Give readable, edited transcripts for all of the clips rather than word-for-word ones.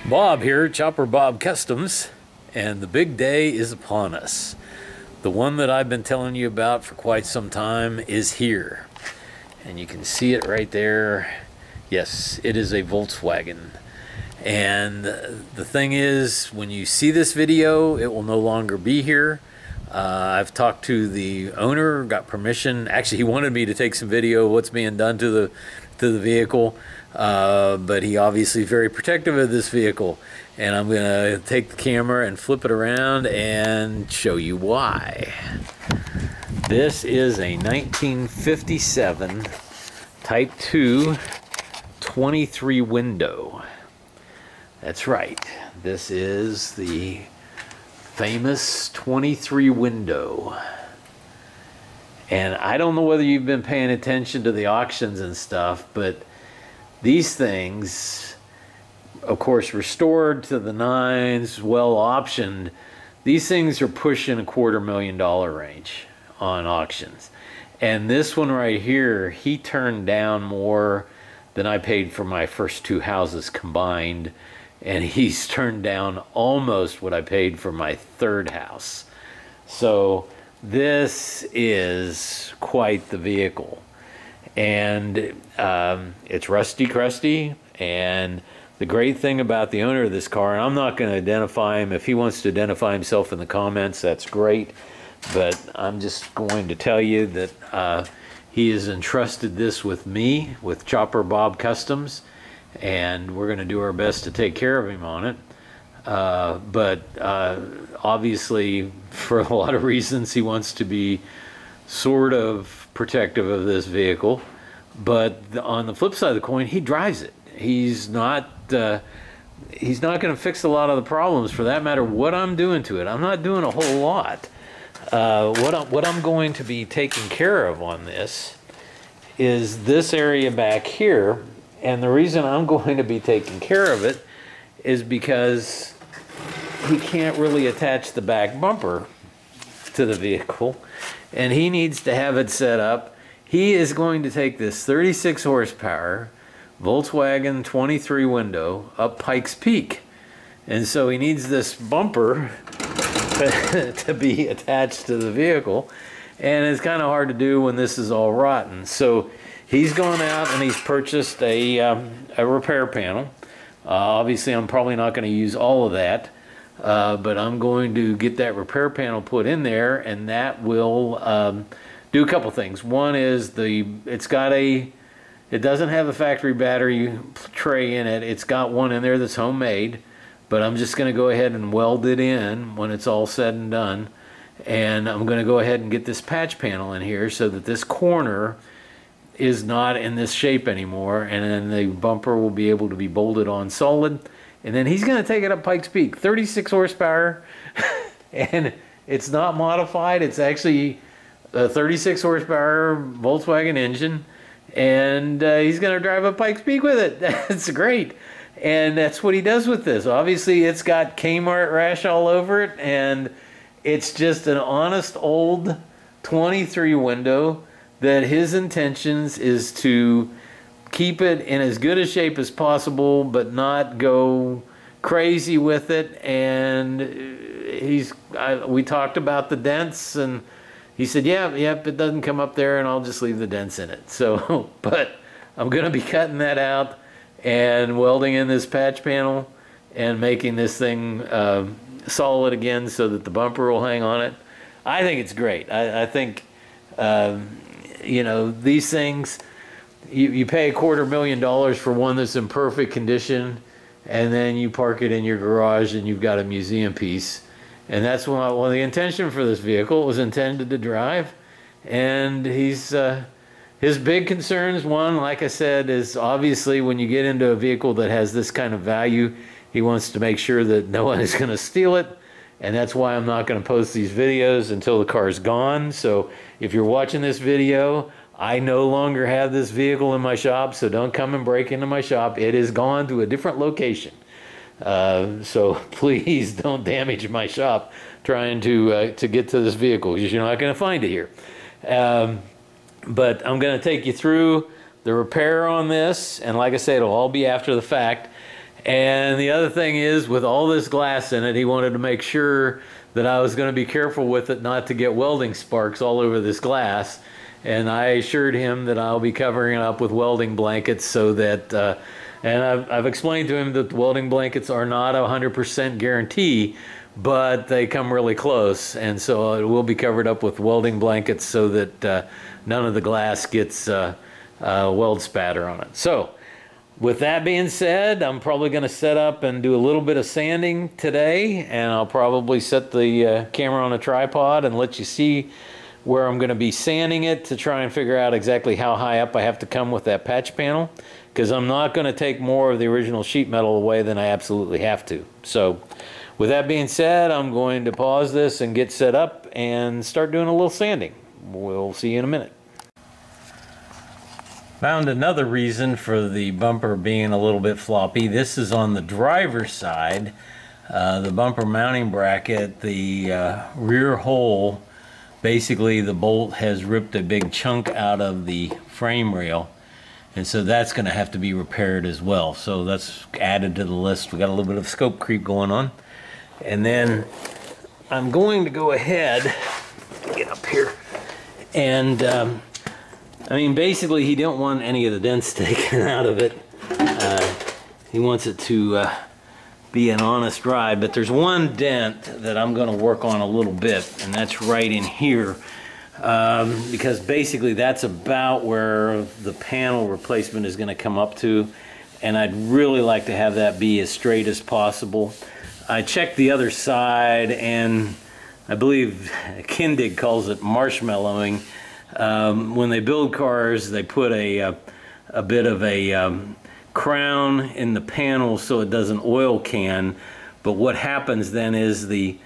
Bob here, Chopper Bob Customs, and the big day is upon us. The one that I've been telling you about for quite some time is here. And you can see it right there. Yes, it is a Volkswagen. And the thing is, when you see this video, it will no longer be here. I've talked to the owner, got permission. Actually, he wanted me to take some video of what's being done to the vehicle. But he obviously is very protective of this vehicle, and I'm gonna take the camera and flip it around and show you why. This is a 1957 Type 2 23 window. That's right, this is the famous 23 window. And I don't know whether you've been paying attention to the auctions and stuff, but these things, of course, restored to the nines, well optioned, these things are pushing $250,000 range on auctions. And this one right here, he turned down more than I paid for my first two houses combined. And he's turned down almost what I paid for my third house. So this is quite the vehicle. And it's rusty crusty, and the great thing about the owner of this car, and I'm not going to identify him. If he wants to identify himself in the comments, that's great, but I'm just going to tell you that he has entrusted this with me, with Chopper Bob Customs, and we're going to do our best to take care of him on it. But obviously, for a lot of reasons, he wants to be sort of protective of this vehicle, but on the flip side of the coin, he drives it. He's not going to fix a lot of the problems. For that matter, what I'm doing to it, I'm not doing a whole lot. What I'm going to be taking care of on this is this area back here, and the reason I'm going to be taking care of it is because he can't really attach the back bumper to the vehicle, and he needs to have it set up. He is going to take this 36 horsepower Volkswagen 23 window up Pikes Peak, and so he needs this bumper to be attached to the vehicle, and it's kind of hard to do when this is all rotten. So he's gone out and he's purchased a repair panel. Obviously I'm probably not going to use all of that, but I'm going to get that repair panel put in there, and that will do a couple things. One is it doesn't have a factory battery tray in it. It's got one in there that's homemade, but I'm just going to go ahead and weld it in when it's all said and done. And I'm going to go ahead and get this patch panel in here so that this corner is not in this shape anymore, and then the bumper will be able to be bolted on solid. And then he's going to take it up Pikes Peak, 36 horsepower, and it's not modified. It's actually a 36 horsepower Volkswagen engine, and he's going to drive up Pikes Peak with it. That's great. And that's what he does with this. Obviously, it's got Kmart rash all over it, and it's just an honest old 23 window that his intentions is to keep it in as good a shape as possible, but not go crazy with it. And we talked about the dents, and he said, yep, it doesn't come up there, and I'll just leave the dents in it. So, but I'm going to be cutting that out and welding in this patch panel and making this thing solid again so that the bumper will hang on it. I think it's great. I think, you know, these things, you pay $250,000 for one that's in perfect condition, and then you park it in your garage and you've got a museum piece. And that's what the intention for this vehicle was intended to drive. And his big concerns, one, like I said, is obviously when you get into a vehicle that has this kind of value, he wants to make sure that no one is going to steal it. And that's why I'm not going to post these videos until the car's gone. So if you're watching this video, I no longer have this vehicle in my shop, so don't come and break into my shop. It is gone to a different location. So please don't damage my shop trying to get to this vehicle, because you're not going to find it here. But I'm going to take you through the repair on this, and like I said, it'll all be after the fact. And the other thing is, with all this glass in it, he wanted to make sure that I was going to be careful with it not to get welding sparks all over this glass. And I assured him that I'll be covering it up with welding blankets so that, and I've explained to him that the welding blankets are not a 100% guarantee, but they come really close. And so it will be covered up with welding blankets so that none of the glass gets weld spatter on it. So with that being said, I'm probably going to set up and do a little bit of sanding today, and I'll probably set the camera on a tripod and let you see where I'm going to be sanding it to try and figure out exactly how high up I have to come with that patch panel, because I'm not going to take more of the original sheet metal away than I absolutely have to. So with that being said, I'm going to pause this and get set up and start doing a little sanding. We'll see you in a minute. Found another reason for the bumper being a little bit floppy. This is on the driver's side. The bumper mounting bracket, the rear hole, basically the bolt has ripped a big chunk out of the frame rail, and so that's going to have to be repaired as well. So that's added to the list. We got a little bit of scope creep going on. And then I'm going to go ahead, get up here, and I mean, basically he don't want any of the dents taken out of it. He wants it to be an honest ride, but there's one dent that I'm going to work on a little bit, and that's right in here, because basically that's about where the panel replacement is going to come up to, and I'd really like to have that be as straight as possible. I checked the other side, and I believe Kindig calls it marshmallowing. When they build cars, they put a bit of a crown in the panel so it doesn't oil can, but what happens then is the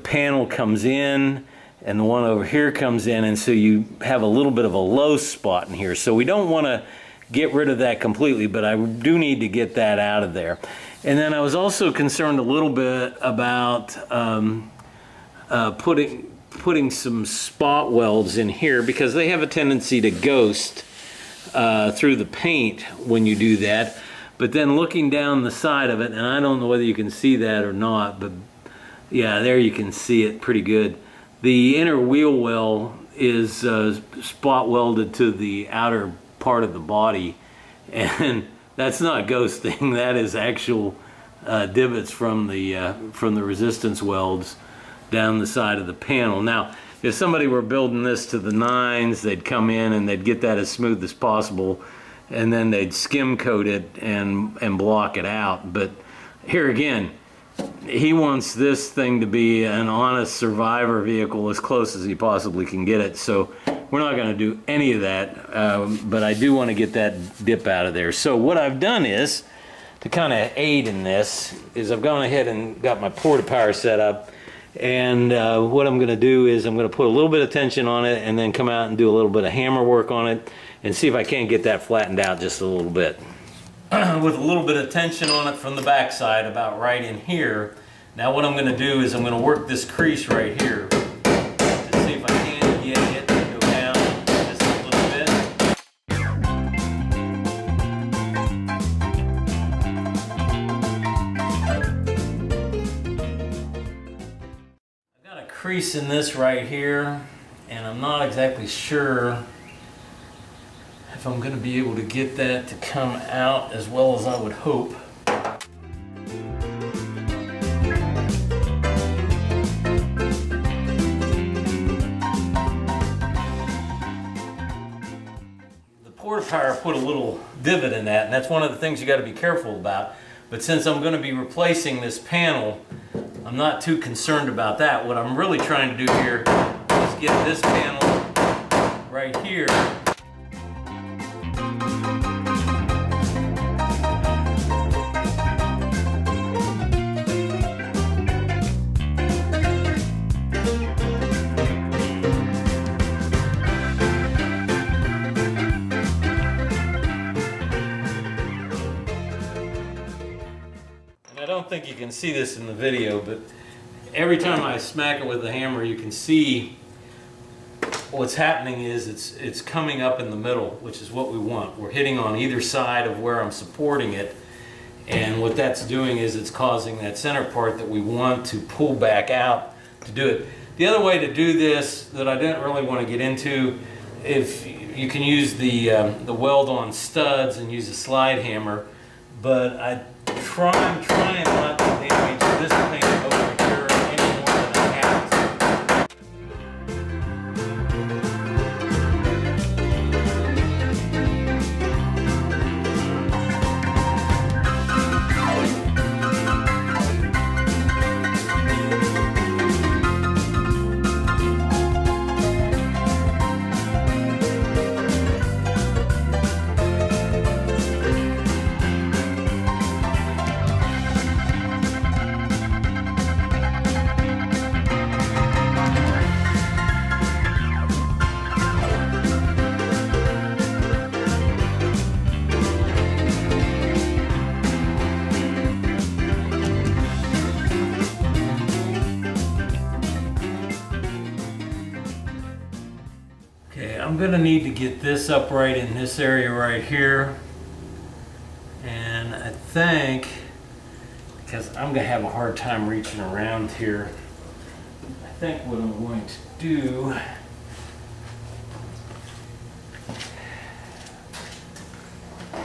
panel comes in and the one over here comes in, and so you have a little bit of a low spot in here. So we don't want to get rid of that completely, but I do need to get that out of there. And then I was also concerned a little bit about putting some spot welds in here, because they have a tendency to ghost through the paint when you do that. But then looking down the side of it, and I don't know whether you can see that or not, but yeah, there you can see it pretty good. The inner wheel well is spot welded to the outer part of the body, and that's not ghosting. That is actual divots from the resistance welds down the side of the panel. Now, if somebody were building this to the nines, they'd come in and they'd get that as smooth as possible, and then they'd skim coat it and block it out. But here again, he wants this thing to be an honest survivor vehicle as close as he possibly can get it. So we're not going to do any of that, but I do want to get that dip out of there. So what I've done is, to kind of aid in this, is I've gone ahead and got my porta power set up. And what I'm going to do is I'm going to put a little bit of tension on it and then come out and do a little bit of hammer work on it and see if I can't get that flattened out just a little bit. With a little bit of tension on it from the back side, about right in here. Now what I'm going to do is I'm going to work this crease right here to see if I can get it to go down just a little bit. Crease in this right here, and I'm not exactly sure if I'm going to be able to get that to come out as well as I would hope. The porta power put a little divot in that, and that's one of the things you got to be careful about. But since I'm going to be replacing this panel, I'm not too concerned about that. What I'm really trying to do here is get this panel right here I don't think you can see this in the video, but every time I smack it with the hammer, you can see what's happening is it's coming up in the middle, which is what we want. We're hitting on either side of where I'm supporting it, And what that's doing is it's causing that center part that we want to pull back out to do it. The other way to do this that I didn't really want to get into, if you can use the weld-on studs and use a slide hammer, but I'm trying not to damage this thing over here any more than I have to. I'm going to need to get this upright in this area right here, and I think, because I'm going to have a hard time reaching around here, I think what I'm going to do, I'm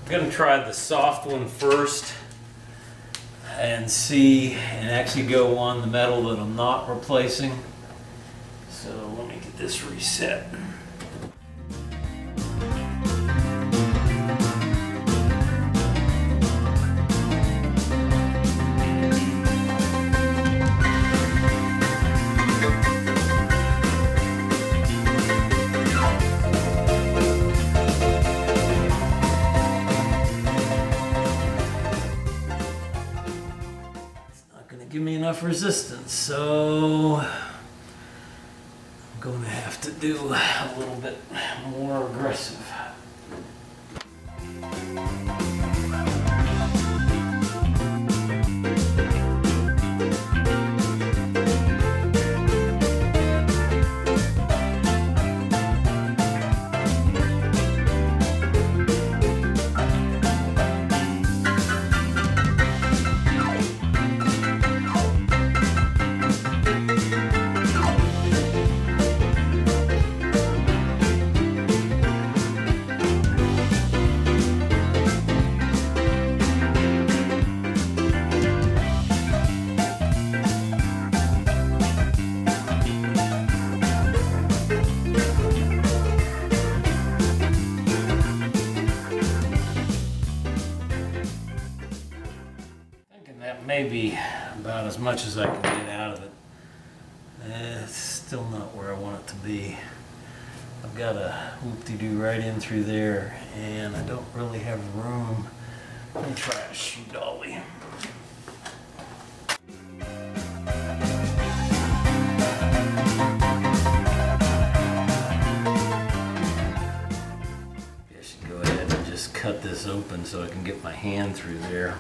going to try the soft one first and see, and actually go on the metal that I'm not replacing. So let me get this reset. It's not going to give me enough resistance, so I'm going to have to do a little bit more aggressive. Maybe about as much as I can get out of it. It's still not where I want it to be. I've got a whoop-de-doo right in through there, and I don't really have room. Let me try a shoe dolly. I should go ahead and just cut this open so I can get my hand through there.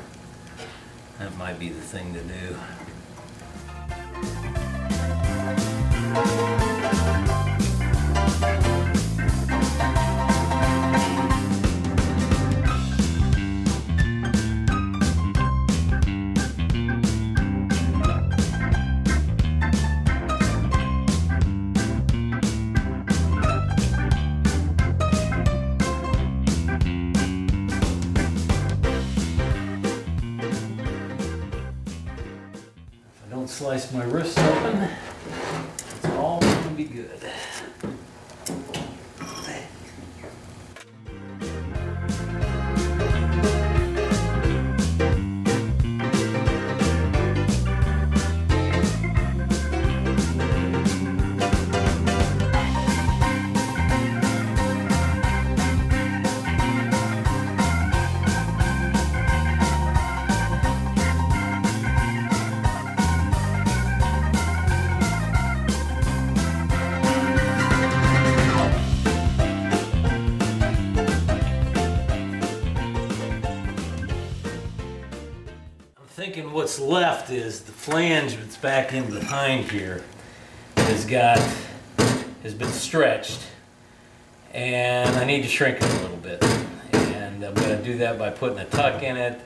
That might be the thing to do. Slice my wrist open, it's all going to be good. Thinking what's left is the flange that's back in behind here has been stretched, and I need to shrink it a little bit. And And I'm going to do that by putting a tuck in it,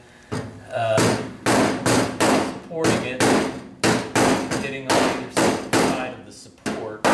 supporting it, hitting on either side of the support.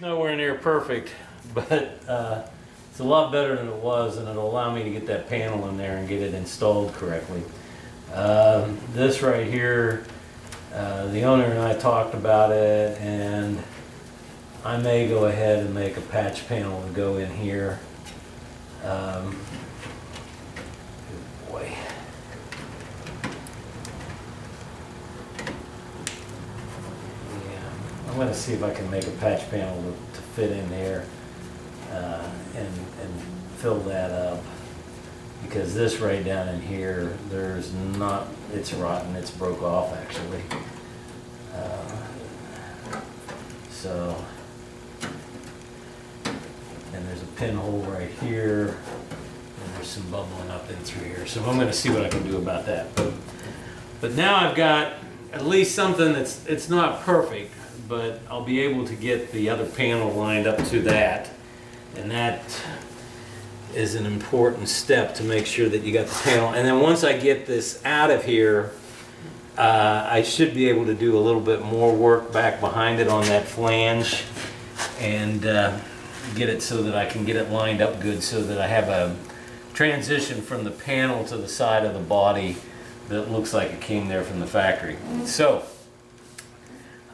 Nowhere near perfect, but it's a lot better than it was, and it'll allow me to get that panel in there and get it installed correctly. This right here, the owner and I talked about it, and I may go ahead and make a patch panel to go in here. Good boy. I'm going to see if I can make a patch panel to fit in there and fill that up, because this right down in here, there's not, it's rotten, it's broke off actually. So, and there's a pinhole right here, and there's some bubbling up in through here. So I'm going to see what I can do about that. But now I've got at least something that's, it's not perfect, but I'll be able to get the other panel lined up to that, and that is an important step to make sure that you got the panel. And then once I get this out of here, I should be able to do a little bit more work back behind it on that flange and get it so that I can get it lined up good, so that I have a transition from the panel to the side of the body that looks like it came there from the factory. So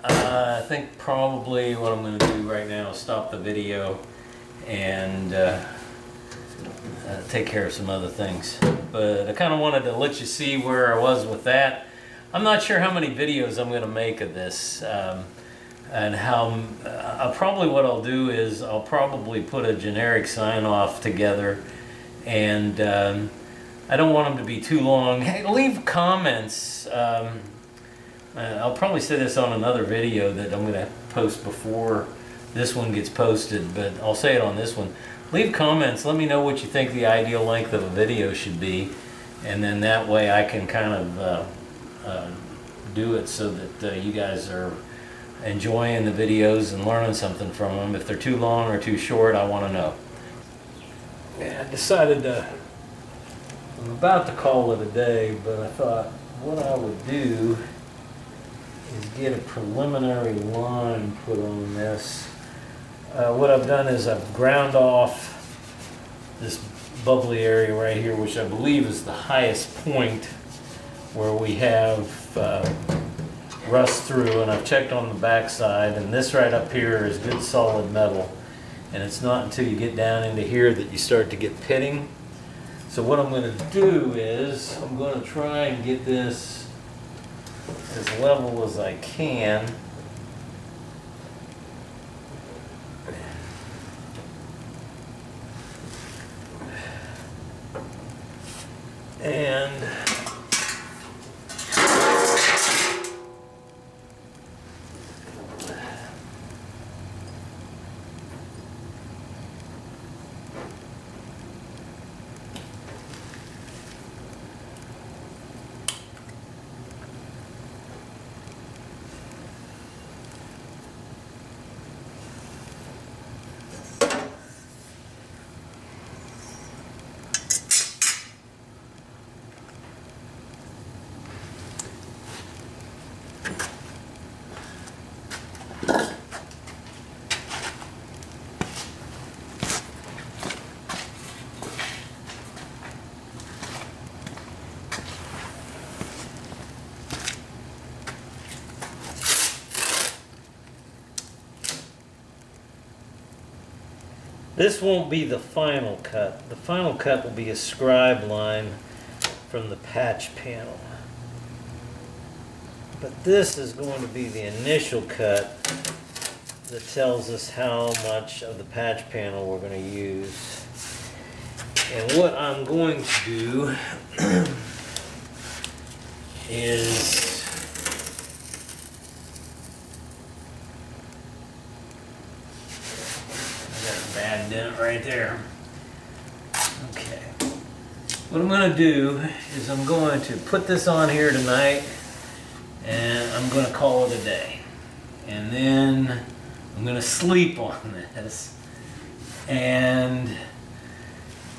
I think probably what I'm going to do right now is stop the video and take care of some other things. But I kind of wanted to let you see where I was with that. I'm not sure how many videos I'm going to make of this, and how probably what I'll do is I'll probably put a generic sign-off together, and I don't want them to be too long. Hey, leave comments. I'll probably say this on another video that I'm going to post before this one gets posted, but I'll say it on this one. Leave comments. Let me know what you think the ideal length of a video should be, and then that way I can kind of do it so that you guys are enjoying the videos and learning something from them. If they're too long or too short, I want to know. Yeah, I decided I'm about to call it a day, but I thought what I would do is get a preliminary line put on this. What I've done is I've ground off this bubbly area right here, which I believe is the highest point where we have rust through, and I've checked on the back side, and this right up here is good solid metal, and it's not until you get down into here that you start to get pitting. So what I'm going to do is I'm going to try and get this as level as I can. And this won't be the final cut. The final cut will be a scribe line from the patch panel. But this is going to be the initial cut that tells us how much of the patch panel we're going to use. And what I'm going to do is I got a bad dent right there. Okay. What I'm going to do is I'm going to put this on here tonight and I'm going to call it a day. And then I'm going to sleep on this. And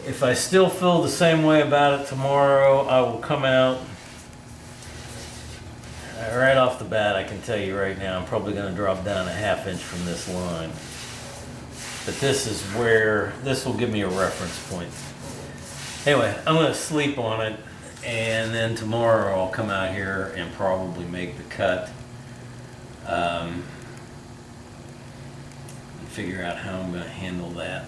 if I still feel the same way about it tomorrow, I will come out. Right off the bat, I can tell you right now, I'm probably going to drop down a ½ inch from this line. But this is where, this will give me a reference point. Anyway, I'm going to sleep on it, and then tomorrow I'll come out here and probably make the cut. And figure out how I'm going to handle that.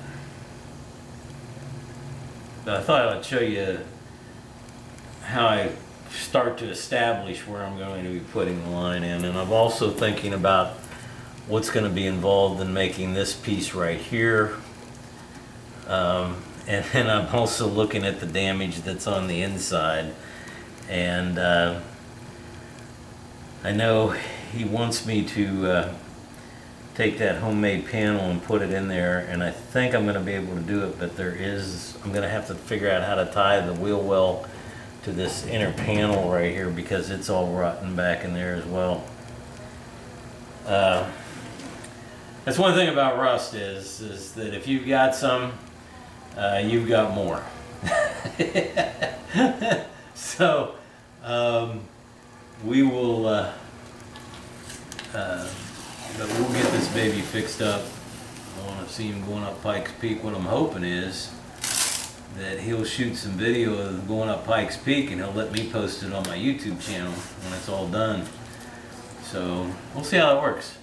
But I thought I'd show you how I start to establish where I'm going to be putting the line in. And I'm also thinking about what's going to be involved in making this piece right here. And then I'm also looking at the damage that's on the inside. And I know he wants me to take that homemade panel and put it in there, and I think I'm going to be able to do it, but I'm going to have to figure out how to tie the wheel well to this inner panel right here because it's all rotten back in there as well. That's one thing about rust is that if you've got some, you've got more. So we will but we'll get this baby fixed up. I want to see him going up Pikes Peak. What I'm hoping is that he'll shoot some video of going up Pikes Peak and he'll let me post it on my YouTube channel when it's all done. So we'll see how that works.